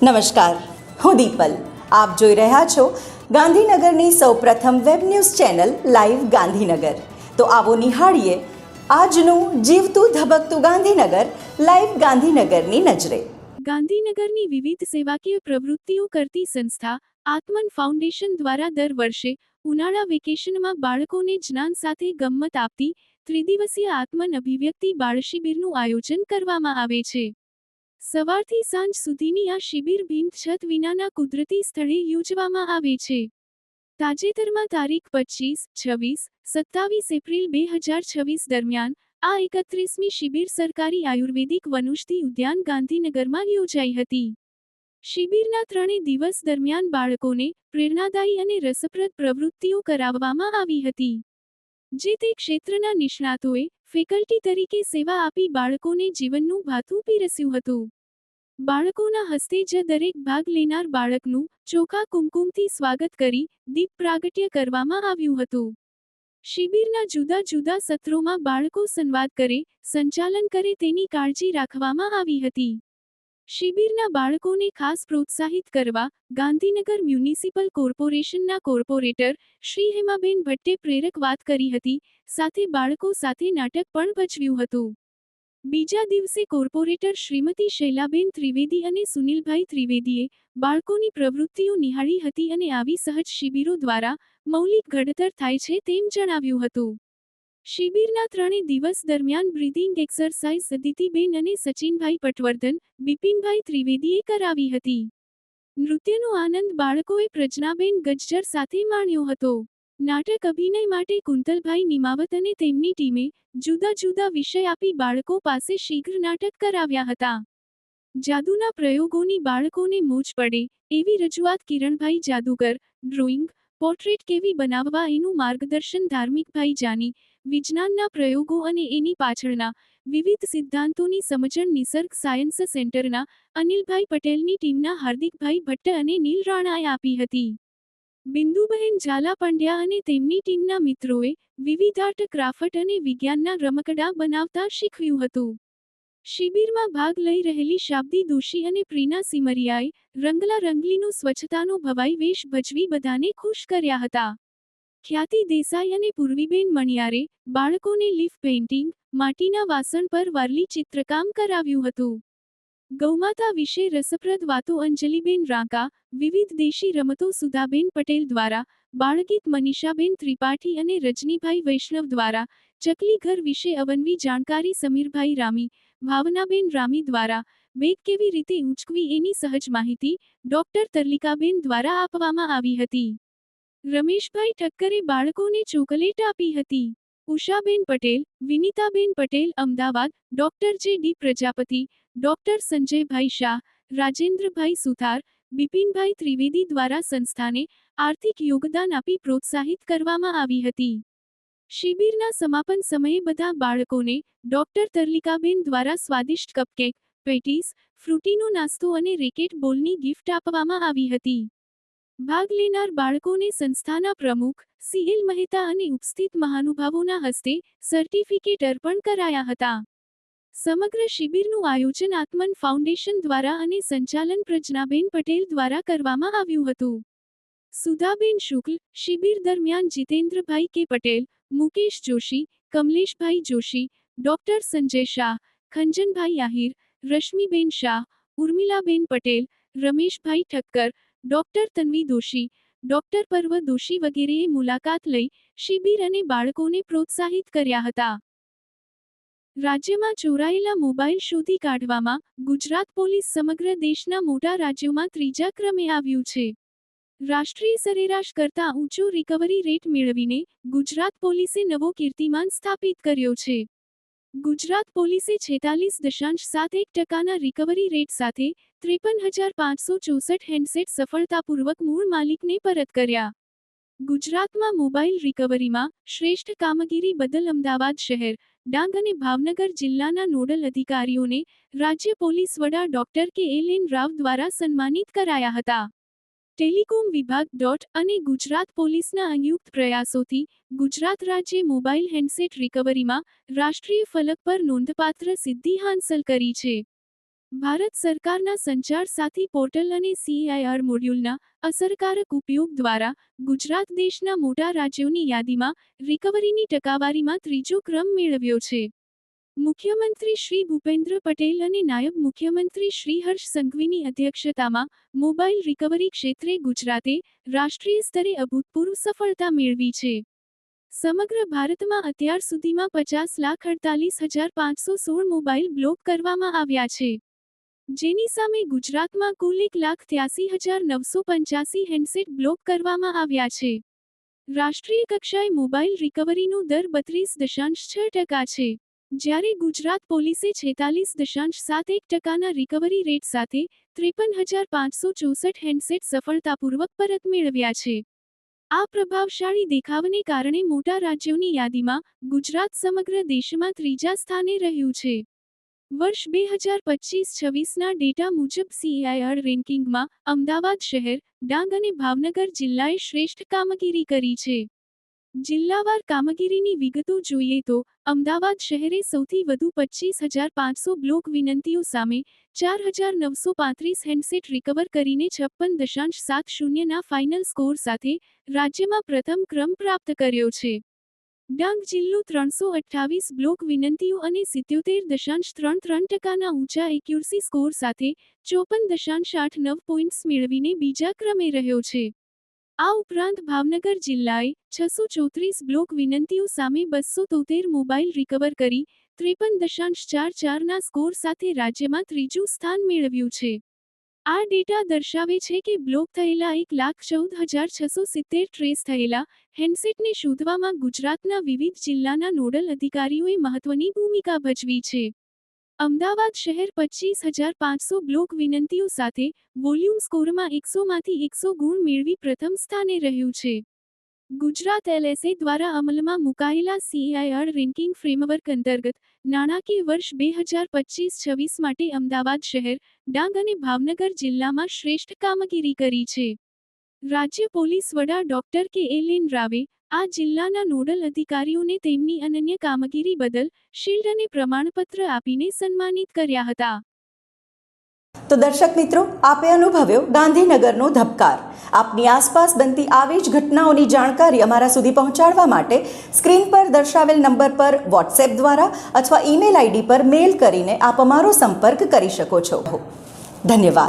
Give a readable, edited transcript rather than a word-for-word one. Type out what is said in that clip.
નમસ્કાર, હું દીપલ. આપ જોઈ રહ્યા છો ગાંધીનગરની સૌપ્રથમ web news channel live Gandhinagar. તો આવો નિહાળીએ આજનું જીવતું ધબકતું ગાંધીનગર લાઈવ ગાંધીનગરની નજરે. ગાંધીનગરની વિવિધ સેવાકીય પ્રવૃત્તિઓ કરતી સંસ્થા આત્મન ફાઉન્ડેશન દ્વારા દર વર્ષે ઉનાળા વેકેશનમાં બાળકોને જ્ઞાન સાથે ગમ્મત આપતી ત્રિદિવસીય આત્મન અભિવ્યક્તિ બાળશિબિરનું આયોજન કરવામાં આવે છે. સવારથી સાંજ સુધીની આ શિબિર ભીંત છત વિનાના કુદરતી સ્થળે યોજવામાં આવે છે. તાજેતરમાં તારીખ 25, 26, 27 એપ્રિલ 2026 દરમિયાન આ 31મી શિબિર સરકારી આયુર્વેદિક વનૌષધિ ઉદ્યાન ગાંધીનગરમાં યોજાઈ હતી. શિબિરના 3 દિવસ દરમિયાન બાળકોને પ્રેરણાદાયી અને રસપ્રદ પ્રવૃત્તિઓ કરાવવામાં આવી હતી. જે તે ક્ષેત્રના નિષ્ણાતોએ ફેકલ્ટી તરીકે સેવા આપી બાળકોને જીવનનું ભાથું પીરસ્યું હતું. બાળકોના હસ્તે જ દરેક ભાગ લેનાર બાળકનું ચોખા કુમકુમથી સ્વાગત કરી દીપ પ્રાગટ્ય કરવામાં આવ્યું હતું. શિબિરના જુદા જુદા સત્રોમાં બાળકો સંવાદ કરે, સંચાલન કરે તેની કાળજી રાખવામાં આવી હતી. શિબિરના બાળકોને ખાસ પ્રોત્સાહિત કરવા ગાંધીનગર મ્યુનિસિપલ કોર્પોરેશનના કોર્પોરેટર શ્રી હેમાબેન ભટ્ટે પ્રેરક વાત કરી હતી. સાથે બાળકો સાથે નાટક પણ ભજવ્યું હતું. બીજા દિવસે કોર્પોરેટર શ્રીમતી શૈલાબેન ત્રિવેદી અને સુનિલભાઈ ત્રિવેદીએ બાળકોની પ્રવૃત્તિઓ નિહાળી હતી અને આવી સહજ શિબિરો દ્વારા મૌલિક ઘડતર થાય છે તેમ જણાવ્યું હતું. શિબિરના 3 દિવસ દરમિયાન બ્રીથિંગ એક્સરસાઇઝ અદિતિબેન અને સચિનભાઈ પટવર્ધન, બિપિનભાઈ ત્રિવેદીએ કરાવી હતી. નૃત્યનો આનંદ બાળકોએ પ્રજ્ઞાબેન ગજ્જર સાથે માણ્યો હતો. નાટક અભિનય માટે કુંતલભાઈ નિમાવત અને તેમની ટીમે જુદા જુદા વિષય આપી બાળકો પાસે શીઘ્ર નાટક કરાવ્યા હતા. જાદુના પ્રયોગોની બાળકોને મોજ પડે એવી રજૂઆત કિરણભાઈ જાદુગર, ડ્રોઈંગ, પોર્ટ્રેટ કેવી બનાવવા એનું માર્ગદર્શન ધાર્મિકભાઈ જાની, વિજ્ઞાનના પ્રયોગો અને એની પાછળના વિવિધ સિદ્ધાંતોની સમજણ નિસર્ગ સાયન્સ સેન્ટરના અનિલભાઈ પટેલની ટીમના હાર્દિકભાઈ ભટ્ટ અને નીલ રાણાએ આપી હતી. બિંદુબહેન ઝાલા પંડ્યા અને તેમની ટીમના મિત્રોએ વિવિધ આર્ટ ક્રાફ્ટ અને વિજ્ઞાનના રમકડા બનાવતા શીખવ્યું હતું. શિબિરમાં ભાગ લઈ રહેલી શાબ્દી દોશી અને પ્રીના સિમરિયાએ રંગલા રંગલીનો સ્વચ્છતાનો ભવાઈ વેશ ભજવી બધાને ખુશ કર્યા હતા. ખ્યાતિ દેસાઈ અને પૂર્વીબેન મણિયારે બાળકોને લીફ પેઇન્ટિંગ, માટીના વાસણ પર વારલી ચિત્રકામ કરાવ્યું હતું. ગૌમાતા વિશે રસપ્રદ વાતો અંજલિબેન રાંકા, વિવિધ દેશી રમતો સુધાબેન પટેલ દ્વારા, બાળગીત મનીષાબેન ત્રિપાઠી અને રજનીભાઈ વૈષ્ણવ દ્વારા, ચકલી ઘર વિશે અવનવી જાણકારી સમીરભાઈ રામી, ભાવનાબેન રામી દ્વારા, બેગ કેવી રીતે ઉંચકવી એની સહજ માહિતી ડોક્ટર તરલિકાબેન દ્વારા આપવામાં આવી હતી. રમેશભાઈ ઠક્કરે બાળકોને ચોકલેટ આપી હતી. ઉષાબેન પટેલ, વિનીતાબેન પટેલ અમદાવાદ, ડોક્ટર જે ડી પ્રજાપતિ, ડોક્ટર સંજયભાઈ શાહ, રાજેન્દ્રભાઈ સુથાર, બિપિનભાઈ ત્રિવેદી દ્વારા સંસ્થાને આર્થિક યોગદાન આપી પ્રોત્સાહિત કરવામાં આવી હતી. શિબિરના સમાપન સમયે બધા બાળકોને ડોક્ટર તરલિકાબેન દ્વારા સ્વાદિષ્ટ કપકેક, પેટીસ, ફ્રૂટીનો નાસ્તો અને રેકેટ બોલની ગિફ્ટ આપવામાં આવી હતી. ભાગ લેનાર બાળકોને સંસ્થાના પ્રમુખ CL મહેતા અને ઉપસ્થિત મહાનુભાવોના હસ્તે સર્ટિફિકેટ અર્પણ કરાયા હતા. સમગ્ર શિબિરનું આયોજન આત્મન ફાઉન્ડેશન દ્વારા અને સંચાલન પ્રજ્ઞાબેન પટેલ દ્વારા કરવામાં આવ્યું હતું. સુધાબેન શુક્લ, શિબિર દરમિયાન જીતેન્દ્રભાઈ કે પટેલ, મુકેશ જોશી, કમલેશભાઈ Joshi, doctor Sanjay Shah, ખંજનભાઈ Ahir, Rashmiben Shah, ઉર્મિલાબેન Patel, Rameshbhai Thakkar, doctor Tanvi Doshi, doctor પર્વ દોશી વગેરેએ મુલાકાત લઈ શિબિર અને બાળકોને પ્રોત્સાહિત કર્યા હતા. રાજ્યમાં ચોરાયેલા મોબાઈલ શોધી કાઢવામાં ગુજરાત પોલીસ સમગ્ર દેશના મોટા રાજ્યોમાં 3જા ક્રમે આવ્યું છે. રાષ્ટ્રીય સરેરાશ કરતાં ઊંચો રિકવરી રેટ મેળવીને ગુજરાત પોલીસે નવો કીર્તિમાન સ્થાપિત કર્યો છે. ગુજરાત પોલીસે 46.71% રિકવરી રેટ સાથે 53,564 હેન્ડસેટ સફળતાપૂર્વક મૂળ માલિકને પરત કર્યા. ગુજરાતમાં મોબાઈલ રિકવરીમાં શ્રેષ્ઠ કામગીરી બદલ અમદાવાદ શહેર, ડાંગ અને ભાવનગર જિલ્લાના નોડલ અધિકારીઓને રાજ્ય પોલીસ વડા ડોક્ટર KLN રાવ દ્વારા સન્માનિત કરાયા હતા. ટેલિકોમ વિભાગ અને ગુજરાત પોલીસના સંયુક્ત પ્રયાસોથી ગુજરાત રાજ્ય મોબાઈલ હેન્ડસેટ રિકવરીમાં રાષ્ટ્રીય ફલક પર નોંધપાત્ર સિદ્ધિ હાંસલ કરી છે. ભારત સરકારના સંચાર સાથી પોર્ટલ અને CIR મોડ્યુલના અસરકારક ઉપયોગ દ્વારા ગુજરાત દેશના મોટા રાજ્યોની યાદીમાં રિકવરીની ટકાવારીમાં ત્રીજો ક્રમ મેળવ્યો છે. મુખ્યમંત્રી શ્રી ભૂપેન્દ્ર પટેલ અને નાયબ મુખ્યમંત્રી શ્રી હર્ષ સંઘવીની અધ્યક્ષતામાં મોબાઈલ રિકવરી ક્ષેત્રે ગુજરાતે રાષ્ટ્રીય સ્તરે અભૂતપૂર્વ સફળતા મેળવી છે. સમગ્ર ભારતમાં અત્યાર સુધીમાં 50,48,516 મોબાઈલ બ્લોક કરવામાં આવ્યા છે, જેની સામે ગુજરાતમાં કુલ 1,83,985 હેન્ડસેટ બ્લોક કરવામાં આવ્યા છે. રાષ્ટ્રીય કક્ષાએ મોબાઈલ રિકવરીનો દર 32.6% છે, જ્યારે ગુજરાત પોલીસે 46.71%ના રિકવરી રેટ સાથે 53,564 હેન્ડસેટ સફળતાપૂર્વક પરત મેળવ્યા છે. આ પ્રભાવશાળી દેખાવને કારણે મોટા રાજ્યોની યાદીમાં ગુજરાત સમગ્ર દેશમાં ત્રીજા સ્થાને રહ્યું છે. વર્ષ 2025-26ના ડેટા મુજબ CIR રેન્કિંગમાં અમદાવાદ શહેર, ડાંગ અને ભાવનગર જિલ્લાએ શ્રેષ્ઠ કામગીરી કરી છે. જિલ્લાવાર કામગીરીની વિગતો જોઈએ તો અમદાવાદ શહેરે સૌથી વધુ 25,500 બ્લોક વિનંતીઓ સામે 4,935 હેન્ડસેટ રિકવર કરીને 56.70ના ફાઇનલ સ્કોર સાથે રાજ્યમાં પ્રથમ ક્રમ પ્રાપ્ત કર્યો છે. ડાંગ જિલ્લો 328 બ્લોક વિનંતીઓ અને 77.33%ના ઊંચા એક્યુરસી સ્કોર સાથે 54.89 પોઈન્ટ્સ મેળવીને બીજા ક્રમે રહ્યો છે. આ ઉપરાંત ભાવનગર જિલ્લાએ 634 બ્લોક વિનંતીઓ સામે 273 મોબાઈલ રિકવર કરી 53.44ના સ્કોર સાથે રાજ્યમાં ત્રીજું સ્થાન મેળવ્યું છે. આ ડેટા દર્શાવે છે કે બ્લોક થયેલા 1,14,670 ટ્રેસ થયેલા હેન્ડસેટને શોધવામાં ગુજરાતના વિવિધ જિલ્લાના નોડલ અધિકારીઓએ મહત્વની ભૂમિકા ભજવી છે. અમદાવાદ શહેર 25,500 બ્લોક વિનંતીઓ સાથે વોલ્યુમ સ્કોરમાં 100માંથી 100 ગુણ મેળવી પ્રથમ સ્થાને રહ્યું છે. ગુજરાત LSA દ્વારા અમલમાં મુકાયેલા CIR રેન્કિંગ ફ્રેમવર્ક અંતર્ગત નાણાકીય વર્ષ 2025-26 માટે અમદાવાદ શહેર, ડાંગ અને ભાવનગર જિલ્લામાં શ્રેષ્ઠ કામગીરી કરી છે. રાજ્ય પોલીસ વડા ડોક્ટર KLN રાવે આ જિલ્લાના નોડલ અધિકારીઓને તેમની અનન્ય કામગીરી બદલ શિલ્ડ અને પ્રમાણપત્ર આપીને સન્માનિત કર્યા હતા. તો દર્શક મિત્રો, આપે અનુભવ્યો ગાંધીનગરનો ધબકાર. આપની આસપાસ બનતી આવી જ ઘટનાઓની જાણકારી અમારા સુધી પહોંચાડવા માટે સ્ક્રીન પર દર્શાવેલ નંબર પર વોટ્સએપ દ્વારા અથવા ઈમેલ ID પર મેલ કરીને આપ અમારો સંપર્ક કરી શકો છો. ધન્યવાદ.